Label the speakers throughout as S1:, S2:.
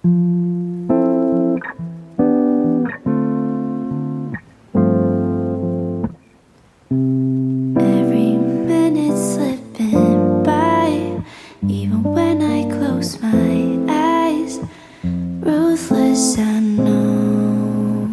S1: Every minute slipping by, even when I close my eyes, ruthless I know.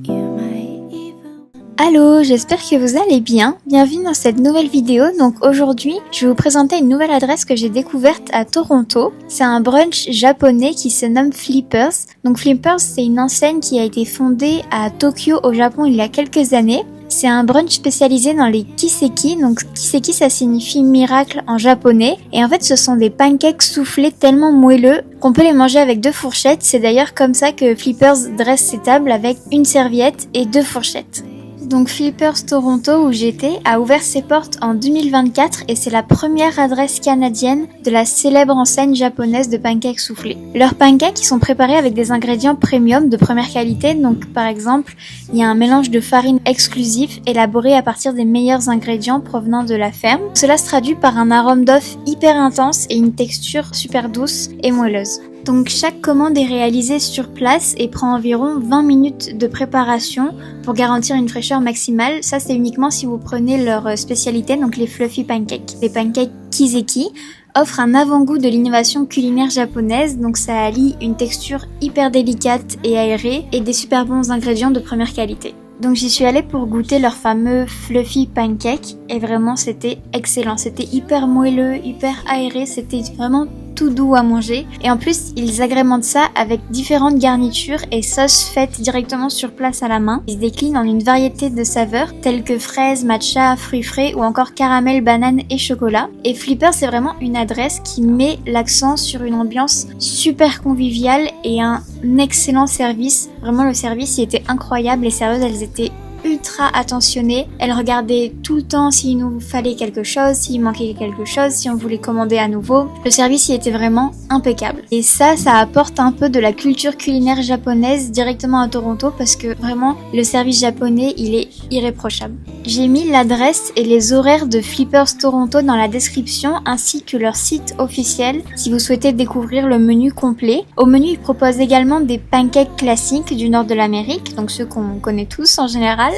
S1: You might even...
S2: Allô, j'espère que vous allez bien. Bienvenue dans cette nouvelle vidéo. Donc aujourd'hui, je vais vous présenter une nouvelle adresse que j'ai découverte à Toronto. C'est un brunch japonais qui se nomme Flippers. Donc Flippers, c'est une enseigne qui a été fondée à Tokyo au Japon il y a quelques années. C'est un brunch spécialisé dans les kiseki. Donc kiseki, ça signifie miracle en japonais. Et en fait, ce sont des pancakes soufflés tellement moelleux qu'on peut les manger avec 2 fourchettes. C'est d'ailleurs comme ça que Flippers dresse ses tables, avec une serviette et 2 fourchettes. Donc Flippers Toronto, où j'étais, a ouvert ses portes en 2024 et c'est la première adresse canadienne de la célèbre enseigne japonaise de pancakes soufflés. Leurs pancakes, ils sont préparés avec des ingrédients premium de première qualité. Donc par exemple, il y a un mélange de farine exclusif élaboré à partir des meilleurs ingrédients provenant de la ferme. Cela se traduit par un arôme d'œuf hyper intense et une texture super douce et moelleuse. Donc chaque commande est réalisée sur place et prend environ 20 minutes de préparation pour garantir une fraîcheur maximale. Ça, c'est uniquement si vous prenez leur spécialité, donc les fluffy pancakes. Les pancakes Kiseki offrent un avant-goût de l'innovation culinaire japonaise, donc ça allie une texture hyper délicate et aérée et des super bons ingrédients de première qualité. Donc j'y suis allée pour goûter leur fameux fluffy pancake et vraiment c'était excellent. C'était hyper moelleux, hyper aéré, c'était vraiment tout doux à manger. Et en plus, ils agrémentent ça avec différentes garnitures et sauces faites directement sur place à la main. Ils se déclinent en une variété de saveurs telles que fraises, matcha, fruits frais ou encore caramel, banane et chocolat. Et Flipper, c'est vraiment une adresse qui met l'accent sur une ambiance super conviviale et un excellent service. Vraiment, le service, il était incroyable. Les serveuses, elles étaient ultra attentionnées. Elles regardaient tout le temps s'il nous fallait quelque chose, s'il manquait quelque chose, si on voulait commander à nouveau. Le service y était vraiment impeccable. Et ça apporte un peu de la culture culinaire japonaise directement à Toronto parce que vraiment, le service japonais, il est irréprochable. J'ai mis l'adresse et les horaires de Flippers Toronto dans la description ainsi que leur site officiel si vous souhaitez découvrir le menu complet. Au menu, ils proposent également des pancakes classiques du nord de l'Amérique, donc ceux qu'on connaît tous en général,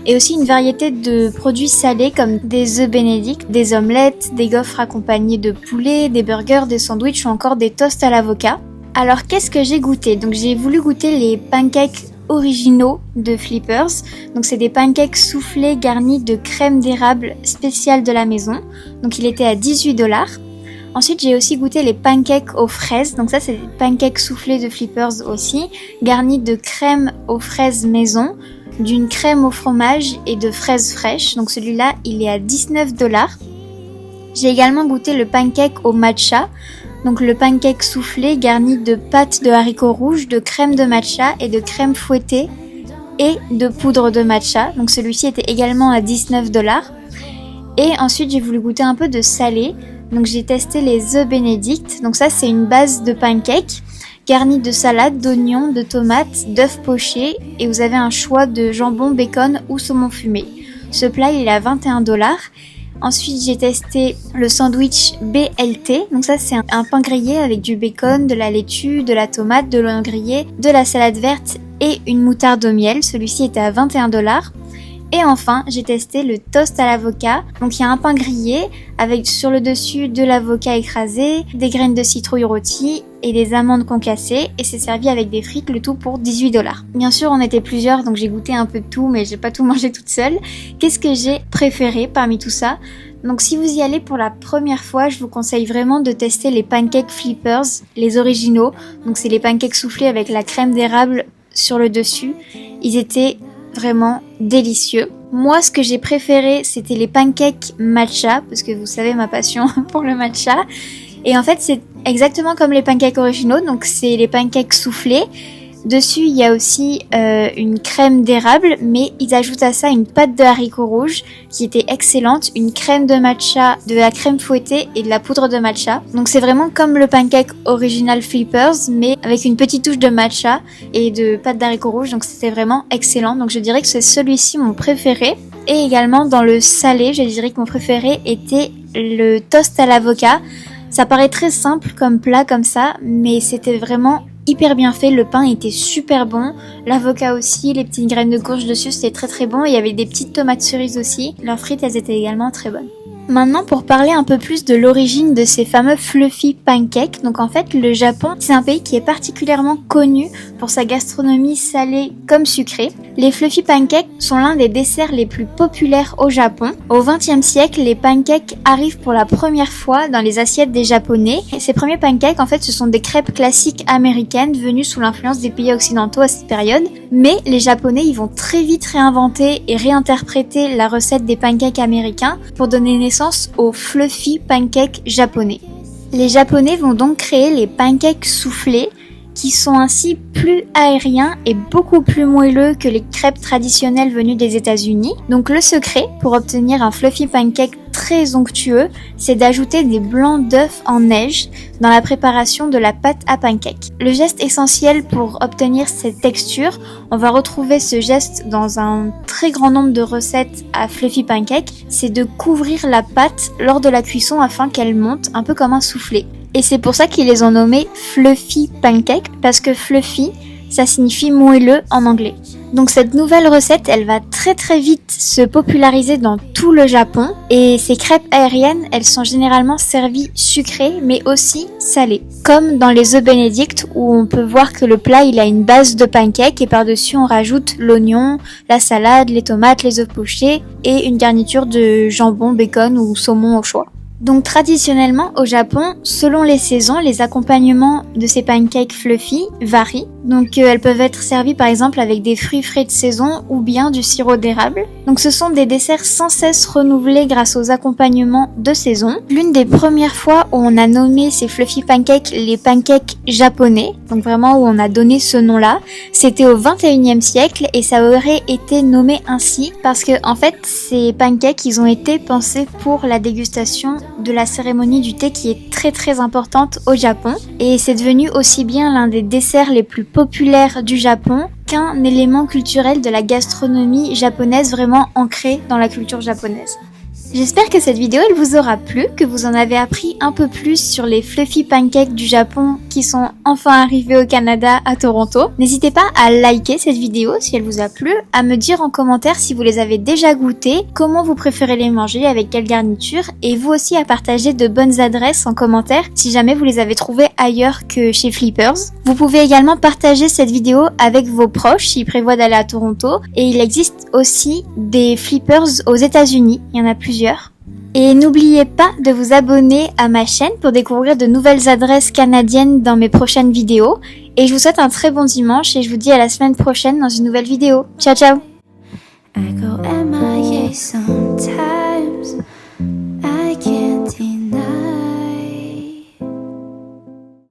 S2: et aussi une variété de produits salés comme des œufs bénédicts, des omelettes, des gaufres accompagnées de poulet, des burgers, des sandwichs ou encore des toasts à l'avocat. Alors qu'est-ce que j'ai goûté ? Donc j'ai voulu goûter les pancakes originaux de Flippers. Donc c'est des pancakes soufflés garnis de crème d'érable spéciale de la maison. Donc il était à 18$. Ensuite, j'ai aussi goûté les pancakes aux fraises. Donc ça, c'est des pancakes soufflés de Flippers aussi, garnis de crème aux fraises maison, d'une crème au fromage et de fraises fraîches. Donc celui-là, il est à 19$. J'ai également goûté le pancake au matcha. Donc le pancake soufflé garni de pâte de haricots rouges, de crème de matcha et de crème fouettée et de poudre de matcha. Donc celui-ci était également à 19$. Et ensuite, j'ai voulu goûter un peu de salé. Donc j'ai testé les œufs bénédicts. Donc ça, c'est une base de pancake garni de salade, d'oignons, de tomates, d'œufs pochés et vous avez un choix de jambon, bacon ou saumon fumé. Ce plat, il est à 21$. Ensuite, j'ai testé le sandwich BLT. Donc ça, c'est un pain grillé avec du bacon, de la laitue, de la tomate, de l'oignon grillé, de la salade verte et une moutarde au miel. Celui-ci était à 21$. Et enfin, j'ai testé le toast à l'avocat. Donc il y a un pain grillé avec sur le dessus de l'avocat écrasé, des graines de citrouille rôties et des amandes concassées. Et c'est servi avec des frites, le tout pour 18$. Bien sûr, on était plusieurs, donc j'ai goûté un peu de tout, mais j'ai pas tout mangé toute seule. Qu'est-ce que j'ai préféré parmi tout ça ? Donc si vous y allez pour la première fois, je vous conseille vraiment de tester les pancakes Flippers, les originaux. Donc c'est les pancakes soufflés avec la crème d'érable sur le dessus. Ils étaient vraiment délicieux. Moi, ce que j'ai préféré, c'était les pancakes matcha, parce que vous savez ma passion pour le matcha. Et en fait, c'est exactement comme les pancakes originaux, donc c'est les pancakes soufflés. Dessus, il y a aussi une crème d'érable, mais ils ajoutent à ça une pâte de haricots rouges qui était excellente, une crème de matcha, de la crème fouettée et de la poudre de matcha. Donc c'est vraiment comme le pancake original Flippers, mais avec une petite touche de matcha et de pâte d'haricots rouges. Donc c'était vraiment excellent. Donc je dirais que c'est celui-ci mon préféré. Et également dans le salé, je dirais que mon préféré était le toast à l'avocat. Ça paraît très simple comme plat comme ça, mais c'était vraiment hyper bien fait. Le pain était super bon, l'avocat aussi, les petites graines de courge dessus, c'était très très bon. Il y avait des petites tomates cerises aussi. Leurs frites, elles étaient également très bonnes. Maintenant, pour parler un peu plus de l'origine de ces fameux fluffy pancakes, donc en fait, le Japon, c'est un pays qui est particulièrement connu pour sa gastronomie salée comme sucrée. Les fluffy pancakes sont l'un des desserts les plus populaires au Japon. Au XXe siècle, les pancakes arrivent pour la première fois dans les assiettes des Japonais. Et ces premiers pancakes, en fait, ce sont des crêpes classiques américaines venues sous l'influence des pays occidentaux à cette période. Mais les Japonais, ils vont très vite réinventer et réinterpréter la recette des pancakes américains pour donner naissance aux fluffy pancakes japonais. Les Japonais vont donc créer les pancakes soufflés, qui sont ainsi plus aériens et beaucoup plus moelleux que les crêpes traditionnelles venues des États-Unis. Donc le secret pour obtenir un fluffy pancake très onctueux, c'est d'ajouter des blancs d'œufs en neige dans la préparation de la pâte à pancake. Le geste essentiel pour obtenir cette texture, on va retrouver ce geste dans un très grand nombre de recettes à fluffy pancake, c'est de couvrir la pâte lors de la cuisson afin qu'elle monte un peu comme un soufflé. Et c'est pour ça qu'ils les ont nommés fluffy pancakes, parce que fluffy, ça signifie moelleux en anglais. Donc cette nouvelle recette, elle va très très vite se populariser dans tout le Japon. Et ces crêpes aériennes, elles sont généralement servies sucrées, mais aussi salées. Comme dans les œufs bénédicts, où on peut voir que le plat, il a une base de pancake et par-dessus on rajoute l'oignon, la salade, les tomates, les œufs pochés et une garniture de jambon, bacon ou saumon au choix. Donc traditionnellement au Japon, selon les saisons, les accompagnements de ces pancakes fluffy varient. Donc elles peuvent être servies par exemple avec des fruits frais de saison ou bien du sirop d'érable. Donc ce sont des desserts sans cesse renouvelés grâce aux accompagnements de saison. L'une des premières fois où on a nommé ces fluffy pancakes les pancakes japonais, donc vraiment où on a donné ce nom-là, c'était au 21e siècle et ça aurait été nommé ainsi parce que en fait ces pancakes ils ont été pensés pour la dégustation de la cérémonie du thé qui est très très importante au Japon et c'est devenu aussi bien l'un des desserts les plus populaires du Japon qu'un élément culturel de la gastronomie japonaise vraiment ancré dans la culture japonaise. J'espère que cette vidéo elle vous aura plu, que vous en avez appris un peu plus sur les fluffy pancakes du Japon qui sont enfin arrivés au Canada à Toronto. N'hésitez pas à liker cette vidéo si elle vous a plu, à me dire en commentaire si vous les avez déjà goûtés, comment vous préférez les manger, avec quelle garniture, et vous aussi à partager de bonnes adresses en commentaire si jamais vous les avez trouvées ailleurs que chez Flippers. Vous pouvez également partager cette vidéo avec vos proches s'ils prévoient d'aller à Toronto, et il existe aussi des Flippers aux États-Unis, il y en a plusieurs. Et n'oubliez pas de vous abonner à ma chaîne pour découvrir de nouvelles adresses canadiennes dans mes prochaines vidéos. Et je vous souhaite un très bon dimanche et je vous dis à la semaine prochaine dans une nouvelle vidéo. Ciao ciao!
S1: I go MIA